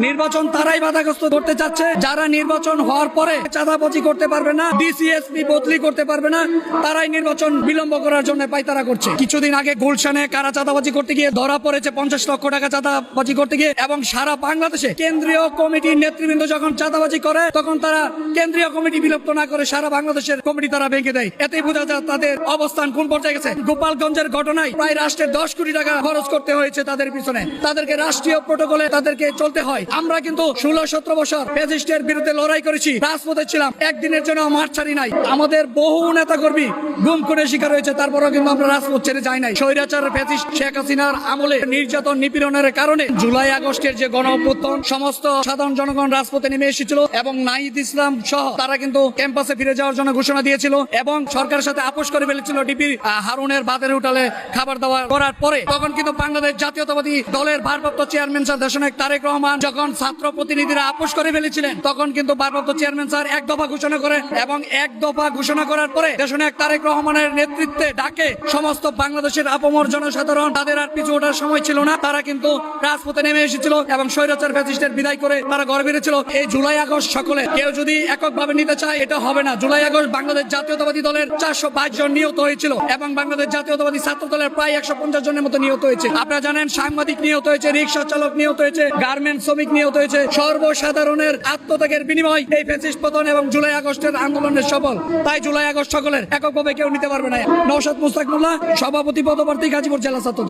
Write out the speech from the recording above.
নির্বাচন তারাই বাধাগ্রস্ত করতে চাচ্ছে যারা নির্বাচন হওয়ার পরে চাঁদাবাজি করতে পারবে না, ডিসিএসপি বদলি করতে পারবে না, তারাই নির্বাচন বিলম্ব করার জন্য পায়তারা করছে। কিছুদিন আগে গুলশানে কারা চাঁদাবাজি করতে গিয়ে ধরা পড়েছে 50 লক্ষ টাকা চাঁদাবাজি করতে গিয়ে, এবং সারা বাংলাদেশে কেন্দ্রীয় কমিটির নেতৃবৃন্দ যখন চাঁদাবাজি করে তখন তারা কেন্দ্রীয় কমিটি বিলুপ্ত না করে সারা বাংলাদেশের কমিটি তারা ভেঙে দেয়। এতেই বোঝা যায় তাদের অবস্থান কোন পর্যায়ে গেছে। গোপালগঞ্জের ঘটনায় প্রায় রাষ্ট্রের 10 কোটি টাকা খরচ করতে হয়েছে তাদের পিছনে, তাদেরকে রাষ্ট্রীয় প্রটোকলে তাদেরকে চলতে হয়। আমরা কিন্তু 16-17 বছর ফ্যাসিস্টের বিরুদ্ধে লড়াই করেছি, রাজপথে ছিলাম, একদিনের জন্য মাঠ ছাড়ি নাই। আমাদের বহু নেতা কর্মী গুম করে শিকার হয়েছে, তারপরেও কিন্তু আমরা রাজপথ ছেড়ে যাই নাই। স্বৈরাচার ফ্যাসিস্ট শেখ হাসিনার আমলে নির্যাতন নিপীড়নের কারণে জুলাই আগস্টের যে গণ অভ্যুত্থান, সমস্ত সাধারণ জনগণ রাজপথে নেমে এসেছিল এবং নাহিদ ইসলাম সহ তারা কিন্তু ক্যাম্পাসে ফিরে যাওয়ার জন্য ঘোষণা দিয়েছিল এবং সরকারের সাথে আপোষ করে ফেলেছিল। ডিবির হারুনের বাদের হোটেলে খাবার দাবার করার পরে তখন কিন্তু বাংলাদেশ জাতীয়তাবাদী দলের ভারপ্রাপ্ত চেয়ারম্যান স্যার দেশনায়ক তারেক রহমান যখন ছাত্র প্রতিনিধিরা আপোষ করে ফেলেছিলেন তখন কিন্তু ভারপ্রাপ্ত চেয়ারম্যান স্যার এক দফা ঘোষণা করে, এবং এক দফা ঘোষণা করার পরে দেশনায়ক তারেক রহমানের নেতৃত্বে ডাকে সমস্ত বাংলাদেশের আপমর জনসাধারণ, তাদের আর পিছু ওঠার সময় ছিল না, তারা কিন্তু রাজপথে নেমে এসেছিল এবং স্বৈরাচার ফ্যাসিস্টের বিদায় করে তারা ঘরে ফিরেছিল। এই জুলাই আগস্ট সকলে কেউ যদি এককভাবে নিতে চায় এটা হবে না। জুলাই আগস্ট বাংলাদেশ জাতীয়তাবাদী দলের 422 জন নিহত হয়েছিল এবং বাংলাদেশ জাতীয়তাবাদী ছাত্র দলের প্রায় 150 জনের মতো নিহত হয়েছে। আপনারা জানেন সাংবাদিক নিহত হয়েছে, রিক্সা চালক নিহত হয়েছে, গার্মেন্টস শ্রমিক নিহত হয়েছে। সর্বসাধারণের আত্মত্যাগের বিনিময় এই ফ্যাসিস্ট পতন এবং জুলাই আগস্টের আন্দোলনের সফল। তাই জুলাই আগস্ট সকলের, এককভাবে কেউ নিতে পারবে না। নওশাদ মুস্তাক মোল্লা, সভাপতি পদপ্রার্থী, গাজীপুর জেলা ছাত্র।